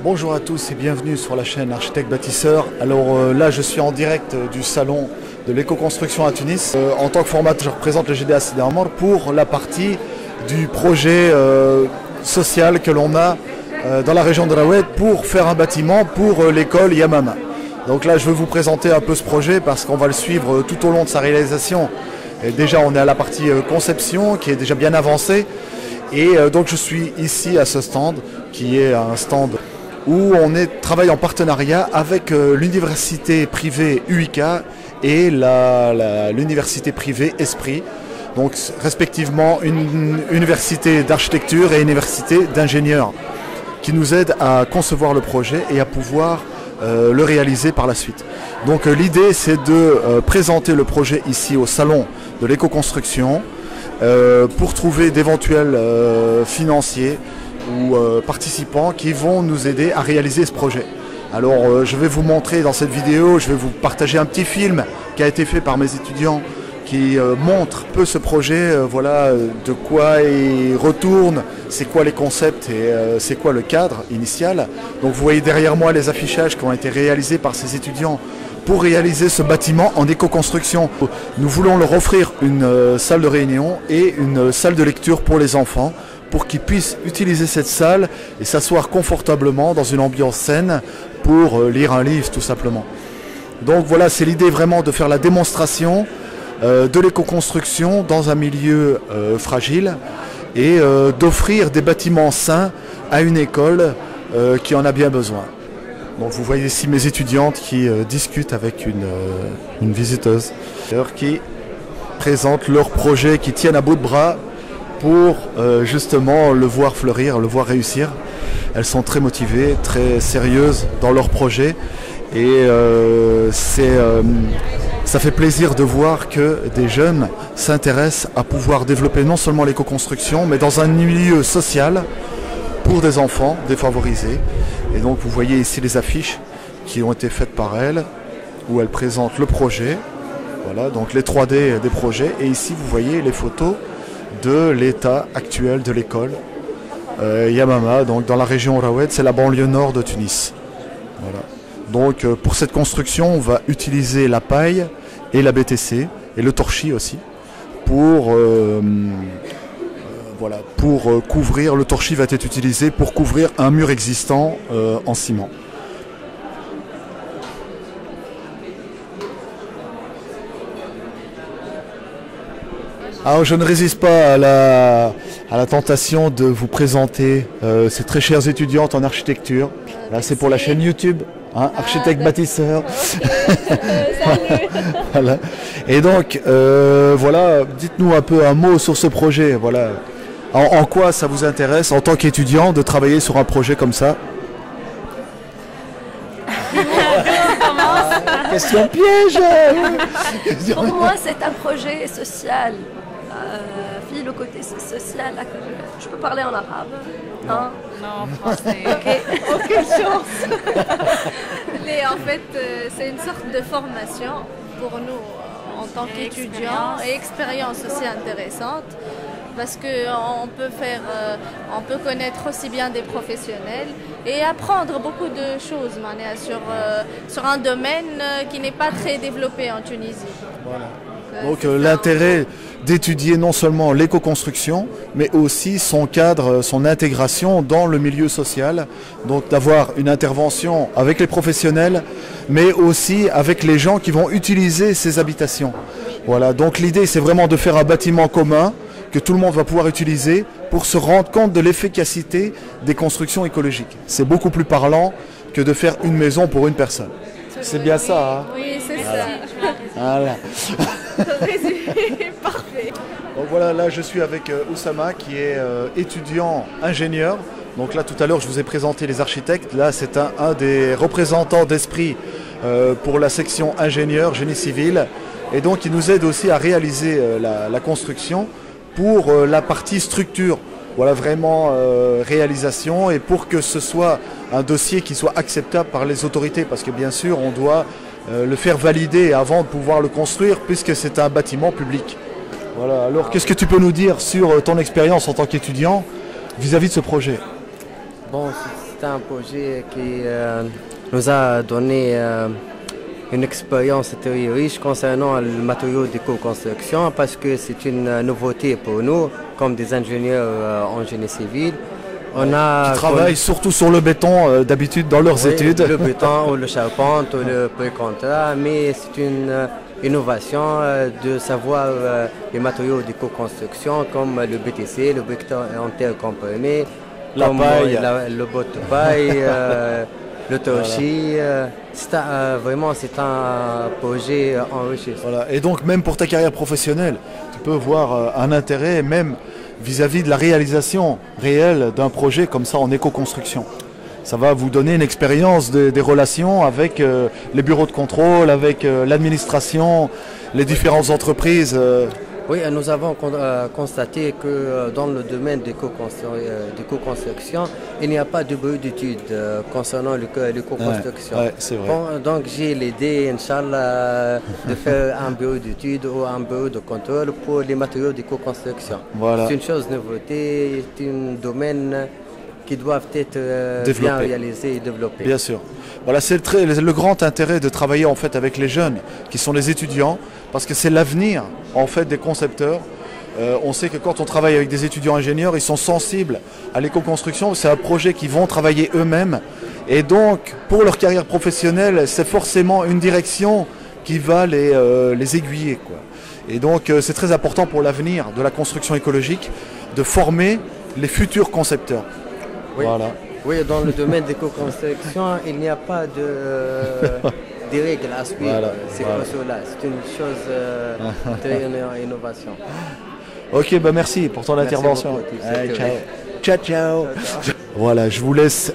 Bonjour à tous et bienvenue sur la chaîne Architecte Bâtisseur. Alors là je suis en direct du salon de l'éco-construction à Tunis. En tant que formateur, je représente le GDA Sidi Amar pour la partie du projet social que l'on a dans la région de Rawed pour faire un bâtiment pour l'école Yamama. Donc là je vais vous présenter un peu ce projet parce qu'on va le suivre tout au long de sa réalisation. Et déjà on est à la partie conception qui est déjà bien avancée. Et donc je suis ici à ce stand qui est un stand où on travaille en partenariat avec l'université privée UIK et l'université privée Esprit, donc respectivement une université d'architecture et une université d'ingénieurs qui nous aident à concevoir le projet et à pouvoir le réaliser par la suite. Donc l'idée c'est de présenter le projet ici au salon de l'éco-construction pour trouver d'éventuels financiers ou participants qui vont nous aider à réaliser ce projet. Alors je vais vous montrer dans cette vidéo, je vais vous partager un petit film qui a été fait par mes étudiants qui montre un peu ce projet, voilà de quoi il retourne, c'est quoi les concepts et c'est quoi le cadre initial. Donc vous voyez derrière moi les affichages qui ont été réalisés par ces étudiants pour réaliser ce bâtiment en éco-construction. Nous voulons leur offrir une salle de réunion et une salle de lecture pour les enfants, pour qu'ils puissent utiliser cette salle et s'asseoir confortablement dans une ambiance saine pour lire un livre tout simplement. Donc voilà, c'est l'idée vraiment de faire la démonstration de l'éco-construction dans un milieu fragile et d'offrir des bâtiments sains à une école qui en a bien besoin. Donc vous voyez ici mes étudiantes qui discutent avec une visiteuse qui présente leur projet, qui tiennent à bout de bras pour justement le voir fleurir, le voir réussir. Elles sont très motivées, très sérieuses dans leur projet et ça fait plaisir de voir que des jeunes s'intéressent à pouvoir développer non seulement l'éco-construction mais dans un milieu social pour des enfants défavorisés. Et donc vous voyez ici les affiches qui ont été faites par elles où elles présentent le projet, voilà, donc les 3D des projets, et ici vous voyez les photos de l'état actuel de l'école Yamama, donc dans la région Rawed, c'est la banlieue nord de Tunis. Voilà. Donc pour cette construction, on va utiliser la paille et la BTC et le torchis aussi pour voilà, pour couvrir, le torchis va être utilisé pour couvrir un mur existant en ciment. Alors je ne résiste pas à la tentation de vous présenter ces très chères étudiantes en architecture. Là c'est pour la chaîne YouTube, hein, Architecte Bâtisseur. Voilà. Et donc voilà, dites-nous un peu un mot sur ce projet. Voilà. En quoi ça vous intéresse en tant qu'étudiant de travailler sur un projet comme ça? Question piège. Pour moi, c'est un projet social. Le côté social, je peux parler en arabe? Non, en français. Ok. Aucune chance. En fait, c'est une sorte de formation pour nous en tant qu'étudiants et expérience aussi intéressante. Parce qu'on peut connaître aussi bien des professionnels et apprendre beaucoup de choses sur un domaine qui n'est pas très développé en Tunisie. Voilà. Donc l'intérêt d'étudier non seulement l'éco-construction, mais aussi son cadre, son intégration dans le milieu social. Donc d'avoir une intervention avec les professionnels, mais aussi avec les gens qui vont utiliser ces habitations. Voilà. Donc l'idée c'est vraiment de faire un bâtiment commun que tout le monde va pouvoir utiliser pour se rendre compte de l'efficacité des constructions écologiques. C'est beaucoup plus parlant que de faire une maison pour une personne. C'est bien ça, hein? Oui, c'est voilà. ça. Voilà. Résumé, parfait. Donc voilà, là je suis avec Oussama qui est étudiant ingénieur. Donc là tout à l'heure je vous ai présenté les architectes. Là c'est un des représentants d'Esprit pour la section ingénieur, génie civil. Et donc il nous aide aussi à réaliser la construction pour la partie structure. Voilà, vraiment réalisation, et pour que ce soit un dossier qui soit acceptable par les autorités, parce que bien sûr on doit le faire valider avant de pouvoir le construire puisque c'est un bâtiment public. Voilà. Alors qu'est-ce que tu peux nous dire sur ton expérience en tant qu'étudiant vis-à-vis de ce projet? Bon, c'est un projet qui nous a donné une expérience très riche concernant le matériau d'éco-construction parce que c'est une nouveauté pour nous, comme des ingénieurs en génie civil. Qui travaillent surtout sur le béton d'habitude dans leurs études. Le béton ou le charpente ou le pré-contrat, mais c'est une innovation de savoir les matériaux d'éco-construction comme le BTC, le brique en terre comprimée, la paille, le bout de paille, le torchis. Vraiment, c'est un projet enrichissant. Voilà. Et donc, même pour ta carrière professionnelle, tu peux voir un intérêt, même vis-à-vis de la réalisation réelle d'un projet comme ça en éco-construction. Ça va vous donner une expérience des relations avec les bureaux de contrôle, avec l'administration, les différentes entreprises. Oui, nous avons constaté que dans le domaine d'éco-construction, il n'y a pas de bureau d'études concernant l'éco-construction. Ouais, c'est vrai. Bon, donc j'ai l'idée, Inch'Allah, de faire un bureau d'études ou un bureau de contrôle pour les matériaux d'éco-construction. Voilà. C'est une chose nouveauté, c'est un domaine qui doivent être bien réalisés et développés. Bien sûr. Voilà, c'est le grand intérêt de travailler en fait avec les jeunes, qui sont les étudiants, parce que c'est l'avenir en fait des concepteurs. On sait que quand on travaille avec des étudiants ingénieurs, ils sont sensibles à l'éco-construction. C'est un projet qu'ils vont travailler eux-mêmes, et donc pour leur carrière professionnelle, c'est forcément une direction qui va les aiguiller, quoi. Et donc c'est très important pour l'avenir de la construction écologique de former les futurs concepteurs. Oui. Voilà. Oui, dans le domaine d'éco-construction, il n'y a pas de règles à suivre. Voilà. C'est pour cela. C'est une chose très innovation. Ok, bah merci pour ton intervention. Allez, ciao. Ciao. Voilà, je vous laisse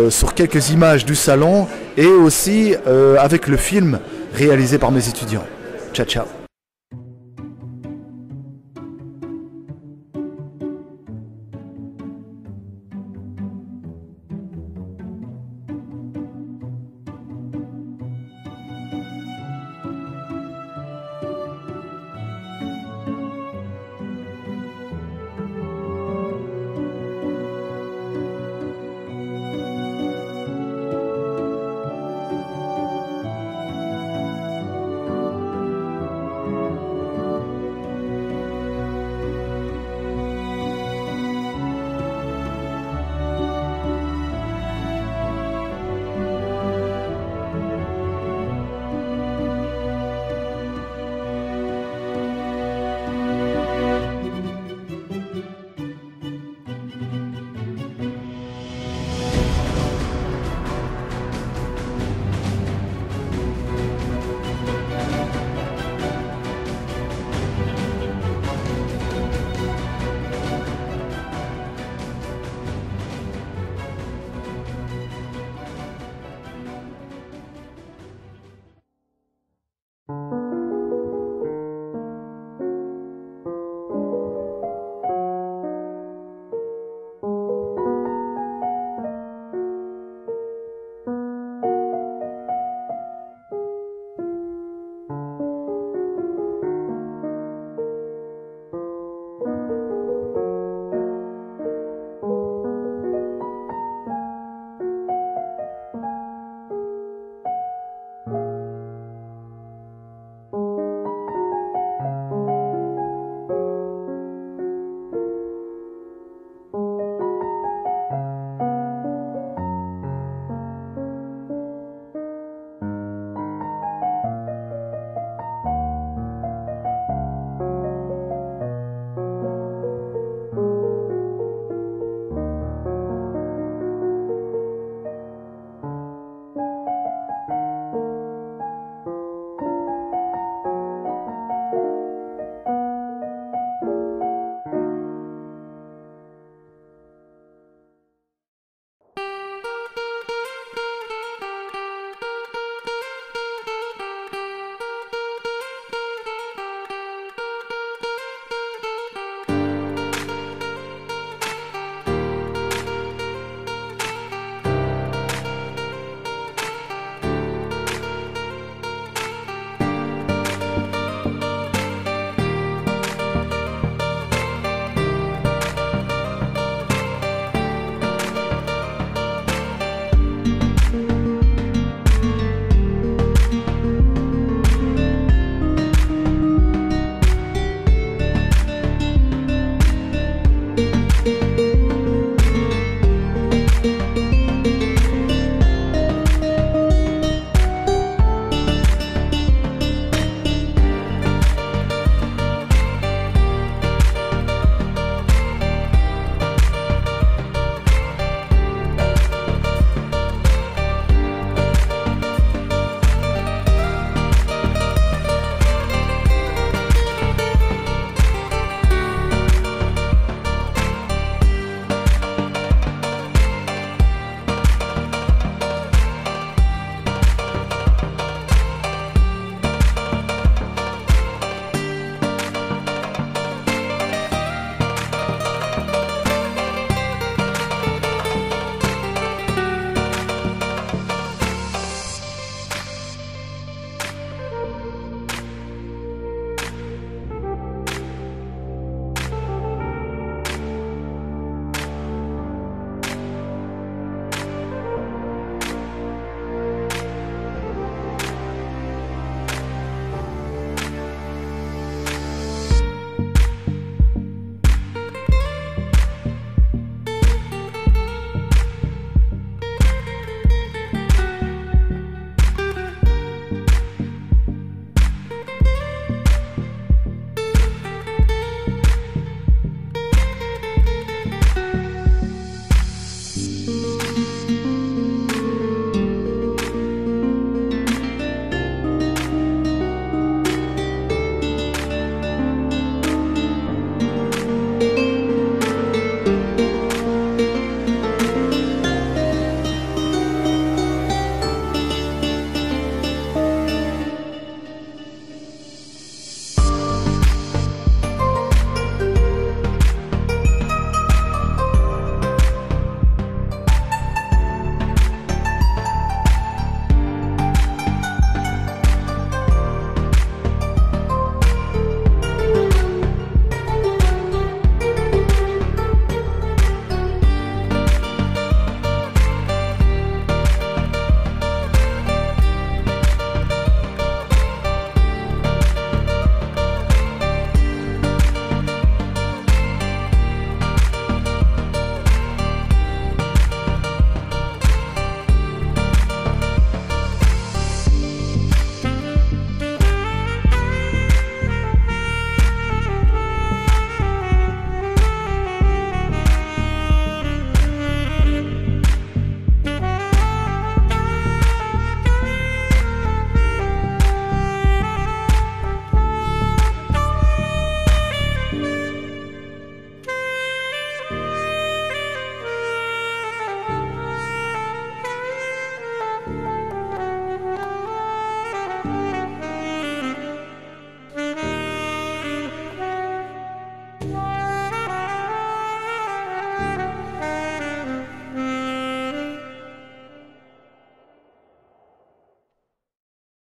sur quelques images du salon et aussi avec le film réalisé par mes étudiants. Ciao, ciao.